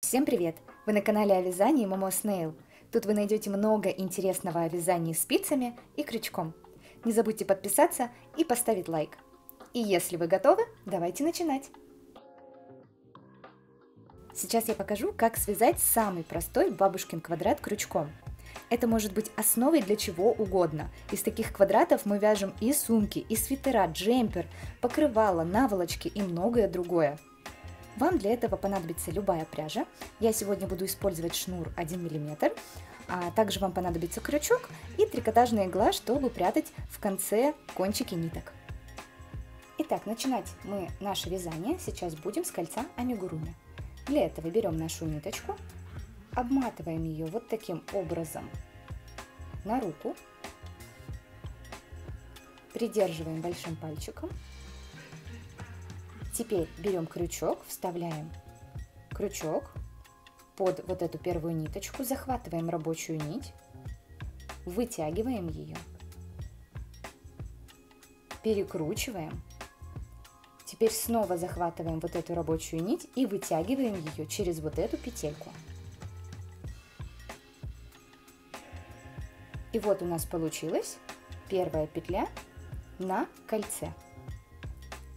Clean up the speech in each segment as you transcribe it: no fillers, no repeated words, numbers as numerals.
Всем привет! Вы на канале о вязании Momo Snail. Тут вы найдете много интересного о вязании спицами и крючком. Не забудьте подписаться и поставить лайк. И если вы готовы, давайте начинать! Сейчас я покажу, как связать самый простой бабушкин квадрат крючком. Это может быть основой для чего угодно. Из таких квадратов мы вяжем и сумки, и свитера, джемпер, покрывала, наволочки и многое другое. Вам для этого понадобится любая пряжа. Я сегодня буду использовать шнур 1 мм, а также вам понадобится крючок и трикотажная игла, чтобы прятать в конце кончики ниток. Итак, начинать мы наше вязание сейчас будем с кольца амигуруми. Для этого берем нашу ниточку, обматываем ее вот таким образом на руку, придерживаем большим пальчиком. Теперь берем крючок, вставляем крючок под вот эту первую ниточку, захватываем рабочую нить, вытягиваем ее, перекручиваем. Теперь снова захватываем вот эту рабочую нить и вытягиваем ее через вот эту петельку. И вот у нас получилась первая петля на кольце.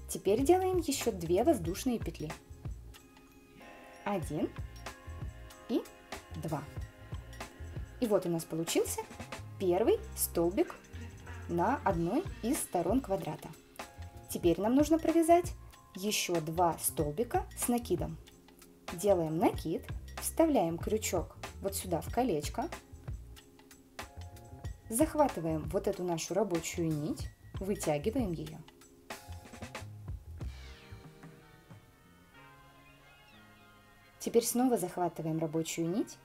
Теперь делаем еще 2 воздушные петли. 1 и 2. И вот у нас получился первый столбик на одной из сторон квадрата. Теперь нам нужно провязать еще 2 столбика с накидом. Делаем накид, вставляем крючок вот сюда в колечко, захватываем вот эту нашу рабочую нить, вытягиваем ее. Теперь снова захватываем рабочую нить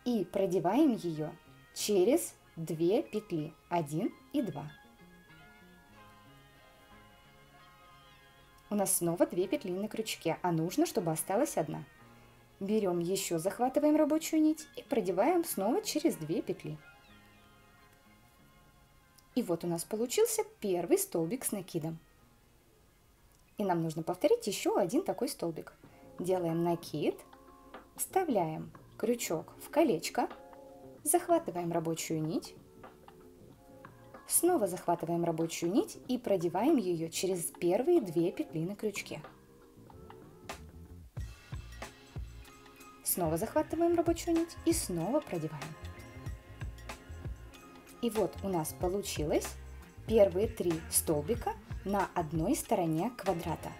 и продеваем ее через 2 петли, 1 и 2. У нас снова 2 петли на крючке, а нужно, чтобы осталась одна. Берем еще, захватываем рабочую нить и продеваем снова через 2 петли. И вот у нас получился первый столбик с накидом. И нам нужно повторить еще один такой столбик. Делаем накид. Вставляем крючок в колечко, захватываем рабочую нить, снова захватываем рабочую нить и продеваем ее через первые 2 петли на крючке. Снова захватываем рабочую нить и снова продеваем. И вот у нас получилось первые 3 столбика на одной стороне квадрата.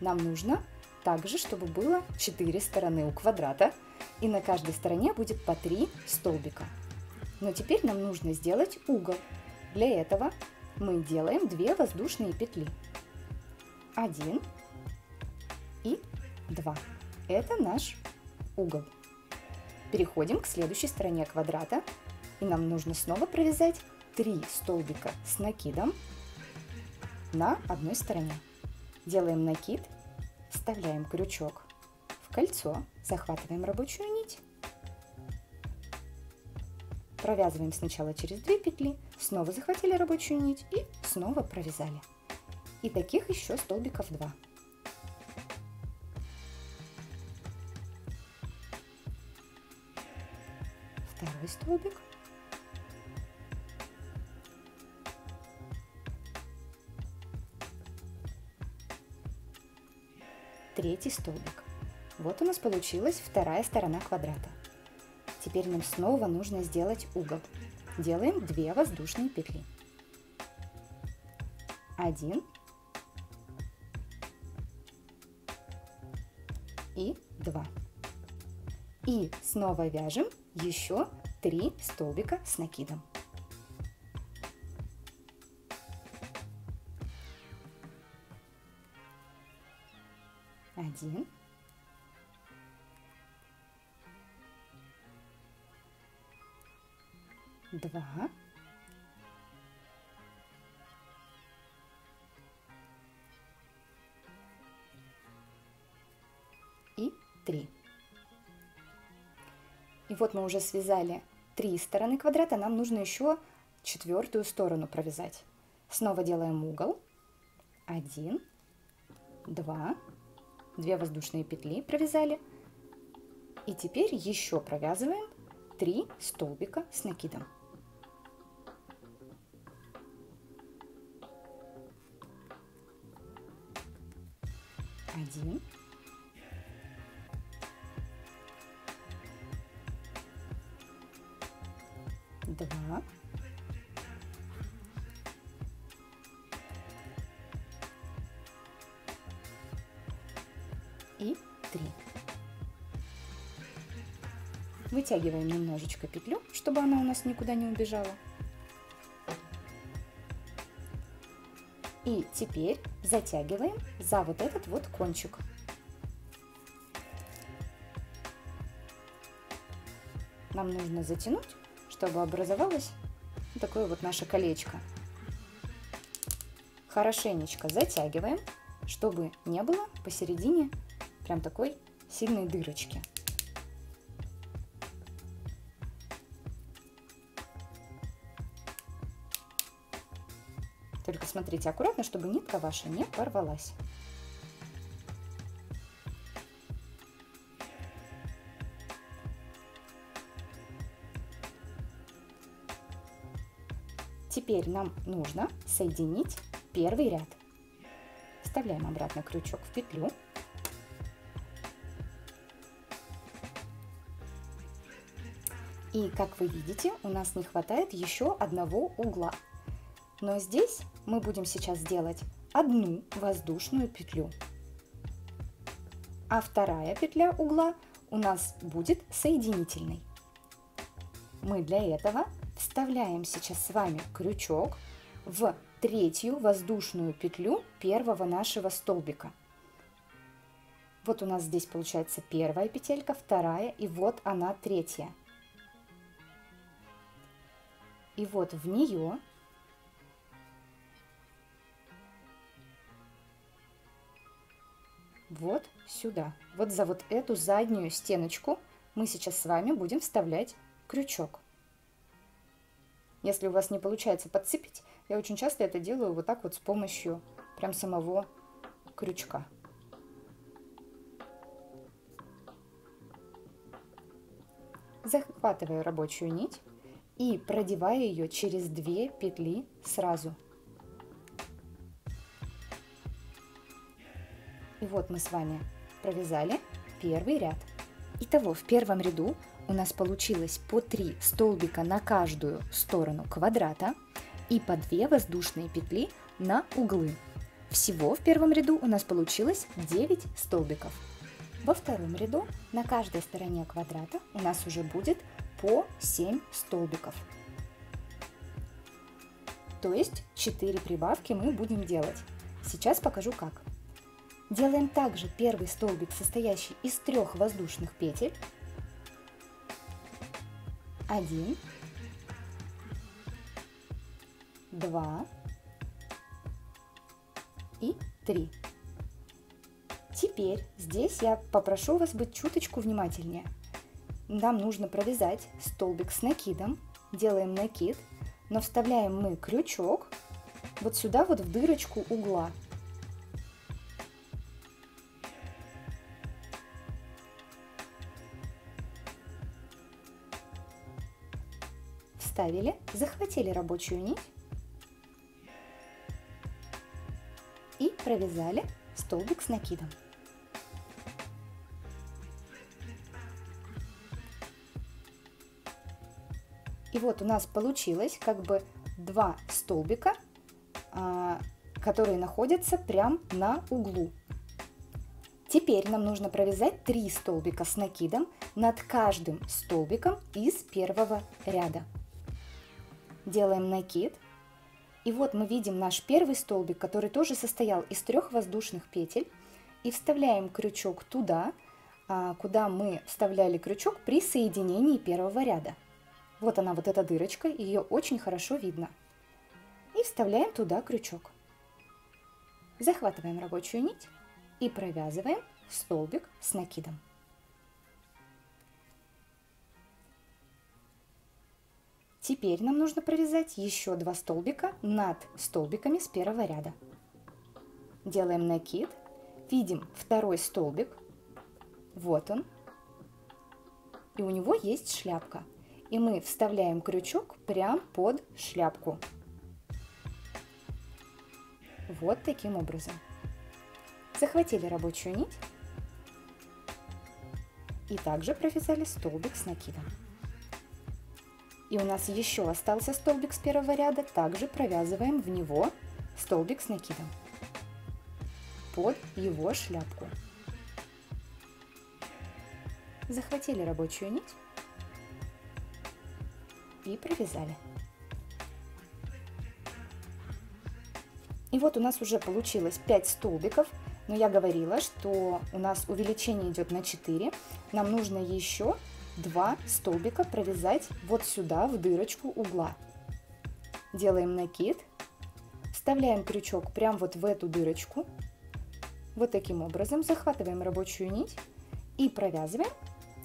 Нам нужно также, чтобы было 4 стороны у квадрата, и на каждой стороне будет по 3 столбика. Но теперь нам нужно сделать угол. Для этого мы делаем 2 воздушные петли. 1 и 2. Это наш угол. Переходим к следующей стороне квадрата, и нам нужно снова провязать 3 столбика с накидом на одной стороне. Делаем накид. Вставляем крючок в кольцо, захватываем рабочую нить, провязываем сначала через 2 петли, снова захватили рабочую нить и снова провязали. И таких еще столбиков 2. Второй столбик. Третий столбик. Вот у нас получилась вторая сторона квадрата. Теперь нам снова нужно сделать угол. Делаем 2 воздушные петли. 1 и 2. И снова вяжем еще 3 столбика с накидом. 1 2 и 3. И вот мы уже связали 3 стороны квадрата, нам нужно еще 4-ю сторону провязать. Снова делаем угол. 1, 2, 2 воздушные петли провязали И теперь еще провязываем 3 столбика с накидом. 1, 2, и 3. Вытягиваем немножечко петлю, чтобы она у нас никуда не убежала. И теперь затягиваем за вот этот вот кончик. Нам нужно затянуть, чтобы образовалось такое вот наше колечко. Хорошенечко затягиваем, чтобы не было посередине прям такой сильной дырочки. Только смотрите аккуратно, чтобы нитка ваша не порвалась. Теперь нам нужно соединить первый ряд. Вставляем обратно крючок в петлю. И как вы видите, у нас не хватает еще одного угла. Но здесь мы будем сейчас делать одну воздушную петлю. А вторая петля угла у нас будет соединительной. Мы для этого вставляем сейчас с вами крючок в третью воздушную петлю первого нашего столбика. Вот у нас здесь получается первая петелька, вторая, и вот она третья. И вот в нее вот сюда, вот за вот эту заднюю стеночку мы сейчас с вами будем вставлять крючок. Если у вас не получается подцепить, я очень часто это делаю вот так вот с помощью прям самого крючка. Захватываю рабочую нить и продеваю ее через 2 петли сразу. И вот мы с вами провязали первый ряд. Итого в первом ряду у нас получилось по 3 столбика на каждую сторону квадрата и по 2 воздушные петли на углы. Всего в первом ряду у нас получилось 9 столбиков. Во втором ряду на каждой стороне квадрата у нас уже будет по 7 столбиков. То есть 4 прибавки мы будем делать. Сейчас покажу как. Делаем также первый столбик, состоящий из 3 воздушных петель. 1, 2 и 3. Теперь здесь я попрошу вас быть чуточку внимательнее. Нам нужно провязать столбик с накидом. Делаем накид, но вставляем мы крючок вот сюда вот в дырочку угла. Вставили, захватили рабочую нить и провязали столбик с накидом. И вот у нас получилось как бы 2 столбика, которые находятся прям на углу. Теперь нам нужно провязать 3 столбика с накидом над каждым столбиком из первого ряда. Делаем накид. И вот мы видим наш первый столбик, который тоже состоял из 3 воздушных петель. И вставляем крючок туда, куда мы вставляли крючок при соединении первого ряда. Вот она, вот эта дырочка, ее очень хорошо видно. И вставляем туда крючок. Захватываем рабочую нить и провязываем столбик с накидом. Теперь нам нужно провязать еще 2 столбика над столбиками с первого ряда. Делаем накид, видим второй столбик, вот он. и у него есть шляпка. И мы вставляем крючок прямо под шляпку. Вот таким образом. Захватили рабочую нить и также провязали столбик с накидом. И у нас еще остался столбик с первого ряда, также провязываем в него столбик с накидом под его шляпку. Захватили рабочую нить и провязали. И вот у нас уже получилось 5 столбиков, но я говорила, что у нас увеличение идет на 4. Нам нужно еще 2 столбика провязать вот сюда, в дырочку угла. Делаем накид, вставляем крючок прямо вот в эту дырочку. Вот таким образом захватываем рабочую нить и провязываем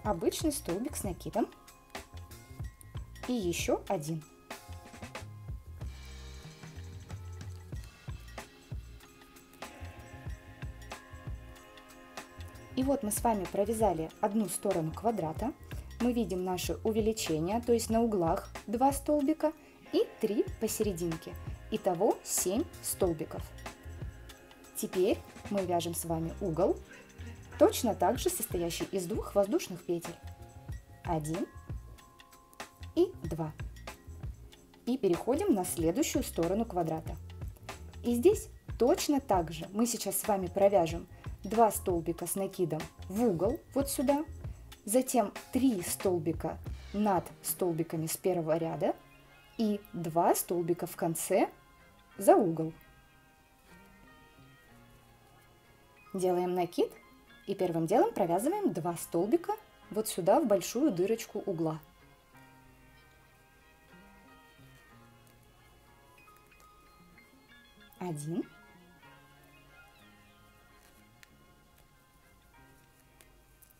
обычный столбик с накидом. И еще один. И вот мы с вами провязали одну сторону квадрата. Мы видим наше увеличение, то есть на углах 2 столбика и 3 посерединке. Итого 7 столбиков. Теперь мы вяжем с вами угол, точно так же состоящий из 2 воздушных петель. 1 и 2. И переходим на следующую сторону квадрата. И здесь точно так же мы сейчас с вами провяжем 2 столбика с накидом в угол, вот сюда, затем 3 столбика над столбиками с первого ряда и 2 столбика в конце за угол. Делаем накид и первым делом провязываем 2 столбика вот сюда в большую дырочку угла. Один.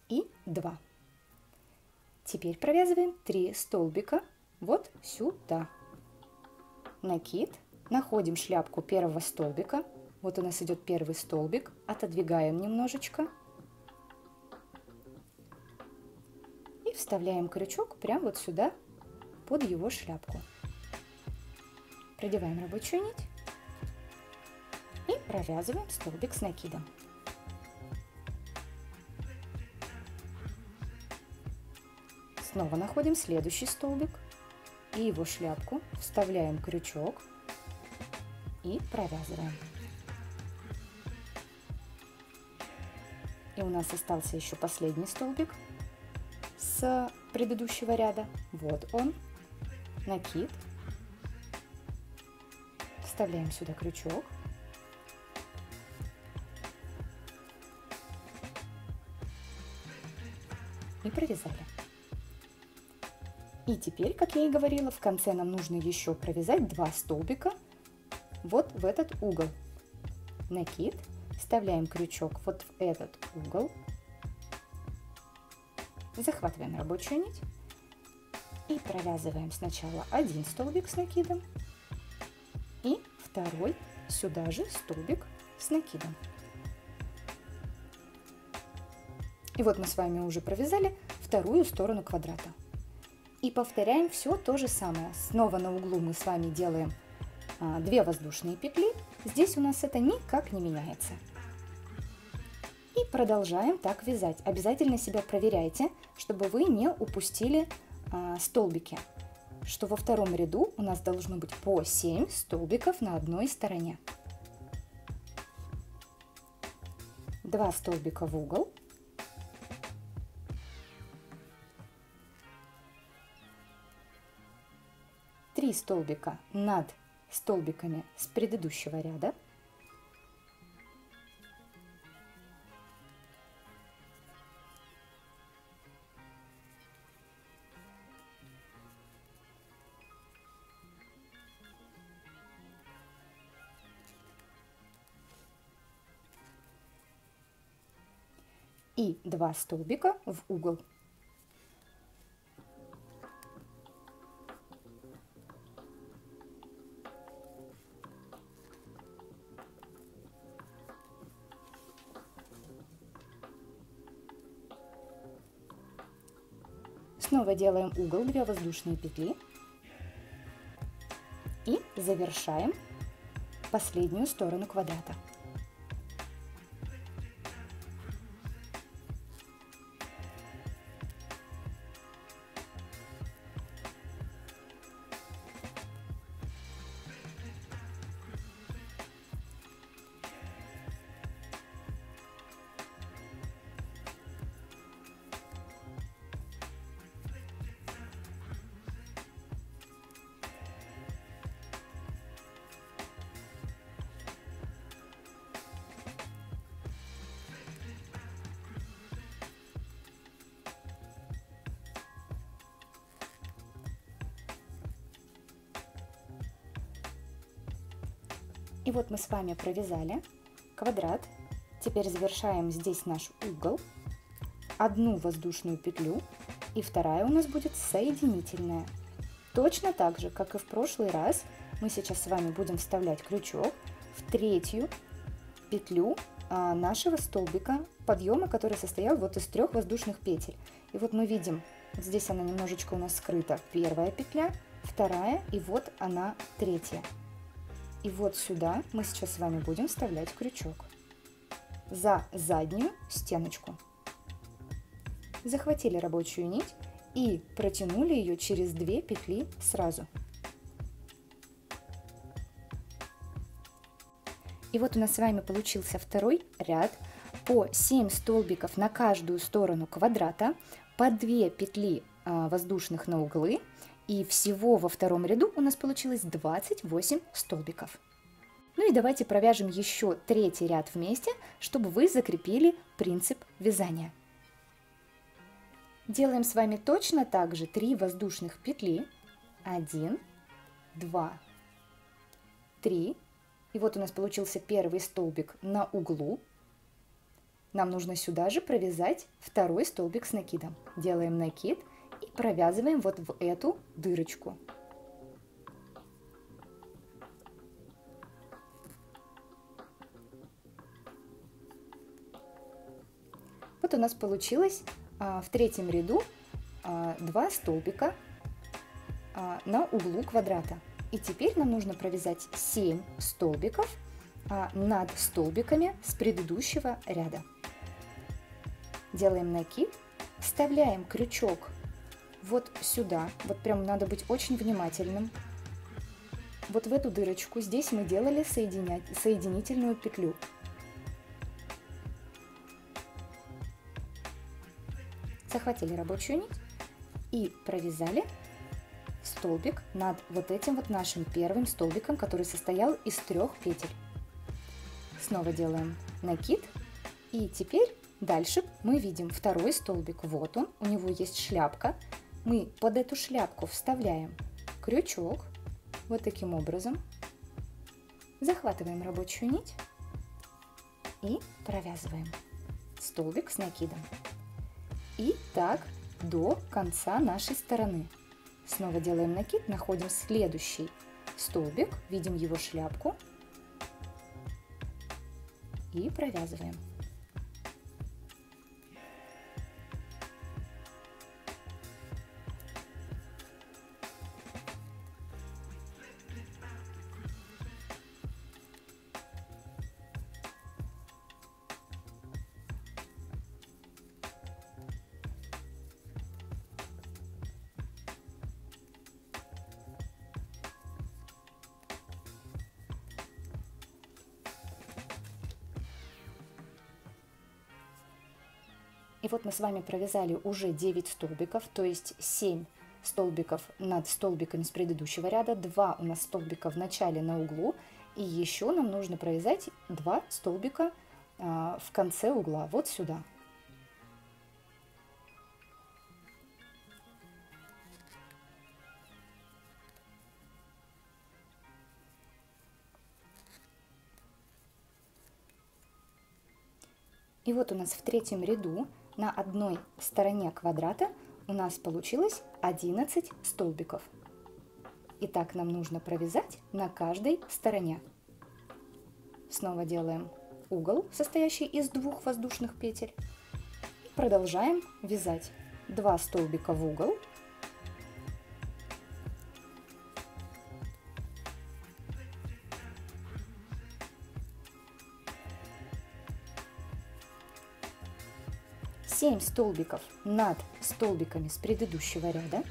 И 2. Теперь провязываем 3 столбика вот сюда. Накид, находим шляпку первого столбика. Вот у нас идет первый столбик, отодвигаем немножечко и вставляем крючок прямо вот сюда под его шляпку. Продеваем рабочую нить и провязываем столбик с накидом. Снова находим следующий столбик и его шляпку, вставляем крючок и провязываем. И у нас остался еще последний столбик с предыдущего ряда. Вот он, накид, вставляем сюда крючок и провязали. И теперь, как я и говорила, в конце нам нужно еще провязать 2 столбика вот в этот угол. Накид, вставляем крючок вот в этот угол, захватываем рабочую нить и провязываем сначала 1 столбик с накидом и второй сюда же столбик с накидом. И вот мы с вами уже провязали вторую сторону квадрата. И повторяем все то же самое. Снова на углу мы с вами делаем 2 воздушные петли. Здесь у нас это никак не меняется. И продолжаем так вязать. Обязательно себя проверяйте, чтобы вы не упустили столбики. Что во втором ряду у нас должно быть по 7 столбиков на одной стороне. 2 столбика в угол. 3 столбика над столбиками с предыдущего ряда. И 2 столбика в угол. Снова делаем угол, 2 воздушные петли и завершаем последнюю сторону квадрата. И вот мы с вами провязали квадрат. Теперь завершаем здесь наш угол, одну воздушную петлю, и вторая у нас будет соединительная. Точно так же, как и в прошлый раз, мы сейчас с вами будем вставлять крючок в третью петлю нашего столбика подъема, который состоял вот из 3 воздушных петель. И вот мы видим, вот здесь она немножечко у нас скрыта, первая петля, вторая, и вот она третья. И вот сюда мы сейчас с вами будем вставлять крючок за заднюю стеночку. Захватили рабочую нить и протянули ее через 2 петли сразу. И вот у нас с вами получился второй ряд. По 7 столбиков на каждую сторону квадрата, по 2 петли воздушных на углы. И всего во втором ряду у нас получилось 28 столбиков. Ну и давайте провяжем еще третий ряд вместе, чтобы вы закрепили принцип вязания. Делаем с вами точно так же 3 воздушных петли. 1, 2, 3. И вот у нас получился первый столбик на углу. Нам нужно сюда же провязать второй столбик с накидом. Делаем накид и провязываем вот в эту дырочку. Вот у нас получилось в третьем ряду 2 столбика на углу квадрата. И теперь нам нужно провязать 7 столбиков над столбиками с предыдущего ряда. Делаем накид, вставляем крючок вот сюда, вот прям надо быть очень внимательным. Вот в эту дырочку, здесь мы делали соединительную петлю. Захватили рабочую нить и провязали столбик над вот этим вот нашим первым столбиком, который состоял из 3 петель. Снова делаем накид, и теперь дальше мы видим второй столбик. Вот он, у него есть шляпка. Мы под эту шляпку вставляем крючок вот таким образом, захватываем рабочую нить и провязываем столбик с накидом. И так до конца нашей стороны. Снова делаем накид, находим следующий столбик, видим его шляпку и провязываем. И вот мы с вами провязали уже 9 столбиков, то есть 7 столбиков над столбиками с предыдущего ряда, 2 у нас столбика в начале на углу, и еще нам нужно провязать 2 столбика в конце угла, вот сюда. И вот у нас в третьем ряду на одной стороне квадрата у нас получилось 11 столбиков. Итак, нам нужно провязать на каждой стороне. Снова делаем угол, состоящий из 2 воздушных петель. И продолжаем вязать. 2 столбика в угол. Семь столбиков над столбиками с предыдущего ряда.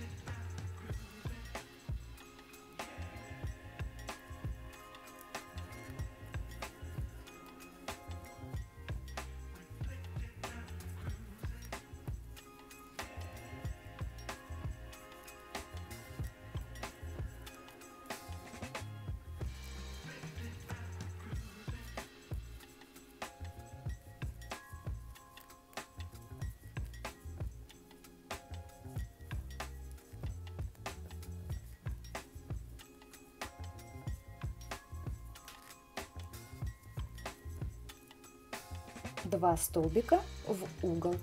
Два столбика в угол.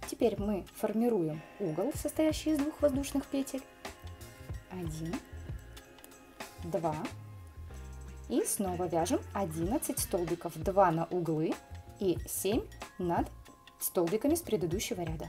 Теперь мы формируем угол, состоящий из 2 воздушных петель. 1, 2. И снова вяжем 11 столбиков, 2 на углы и 7 над столбиками с предыдущего ряда.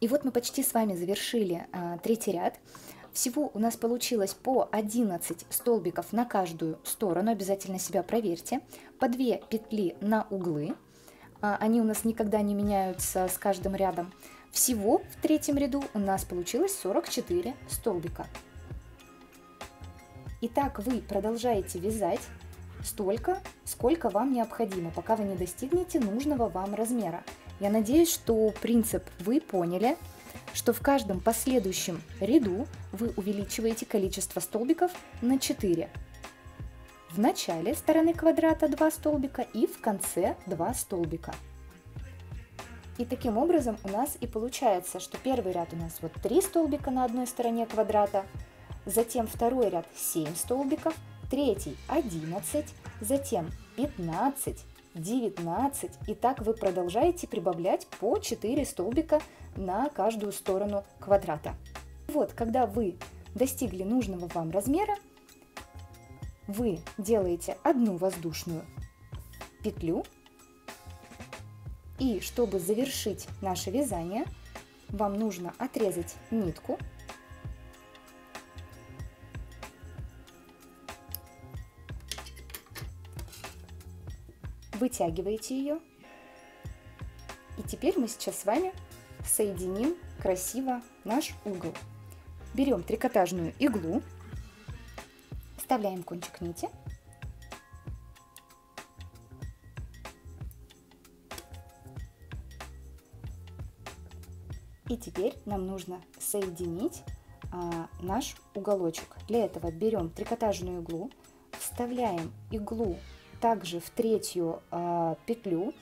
И вот мы почти с вами завершили третий ряд. Всего у нас получилось по 11 столбиков на каждую сторону, обязательно себя проверьте, по 2 петли на углы, они у нас никогда не меняются с каждым рядом. Всего в третьем ряду у нас получилось 44 столбика. Итак, вы продолжаете вязать столько, сколько вам необходимо, пока вы не достигнете нужного вам размера. Я надеюсь, что принцип вы поняли, что в каждом последующем ряду вы увеличиваете количество столбиков на 4. В начале стороны квадрата 2 столбика и в конце 2 столбика. И таким образом у нас и получается, что первый ряд у нас вот 3 столбика на одной стороне квадрата, затем второй ряд 7 столбиков, третий 11, затем 15, 19, и так вы продолжаете прибавлять по 4 столбика на каждую сторону квадрата. Вот, когда вы достигли нужного вам размера, вы делаете одну воздушную петлю, и чтобы завершить наше вязание, вам нужно отрезать нитку, вытягиваете ее, и теперь мы сейчас с вами соединим красиво наш угол. Берем трикотажную иглу, вставляем кончик нити, и теперь нам нужно соединить наш уголочек. Для этого берем трикотажную иглу, вставляем иглу также в третью петлю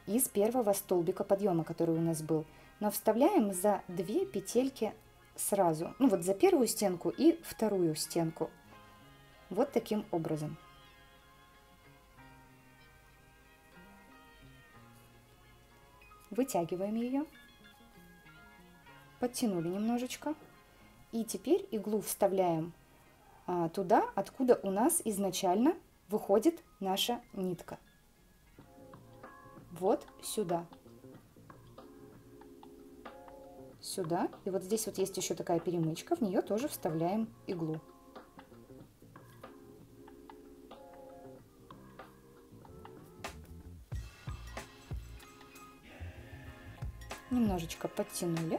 из первого столбика подъема, который у нас был, но вставляем за 2 петельки сразу, ну вот за первую стенку и вторую стенку, вот таким образом. Вытягиваем ее, подтянули немножечко, и теперь иглу вставляем туда, откуда у нас изначально выходит наша нитка. Вот сюда. Сюда. И вот здесь вот есть еще такая перемычка, в нее тоже вставляем иглу. Немножечко подтянули.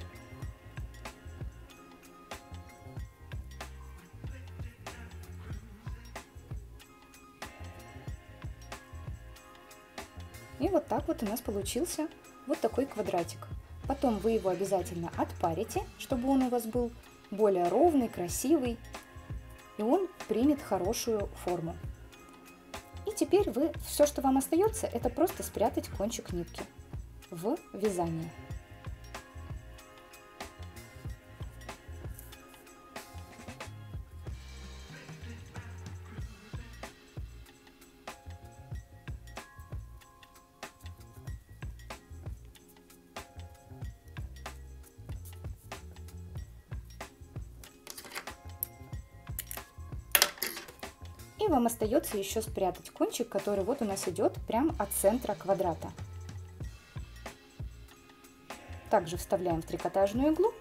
И вот так вот у нас получился вот такой квадратик. Потом вы его обязательно отпарите, чтобы он у вас был более ровный, красивый, и он примет хорошую форму. И теперь все, что вам остается, это просто спрятать кончик нитки в вязание. И вам остается еще спрятать кончик, который вот у нас идет прямо от центра квадрата. Также вставляем в трикотажную иглу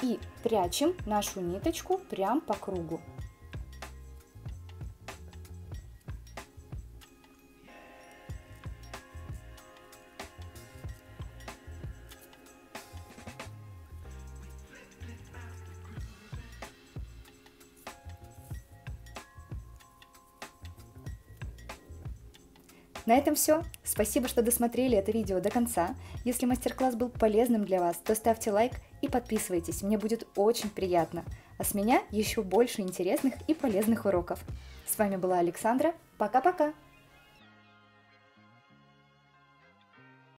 и прячем нашу ниточку прямо по кругу. На этом все. Спасибо, что досмотрели это видео до конца. Если мастер-класс был полезным для вас, то ставьте лайк и подписывайтесь. Мне будет очень приятно. А с меня еще больше интересных и полезных уроков. С вами была Александра. Пока-пока!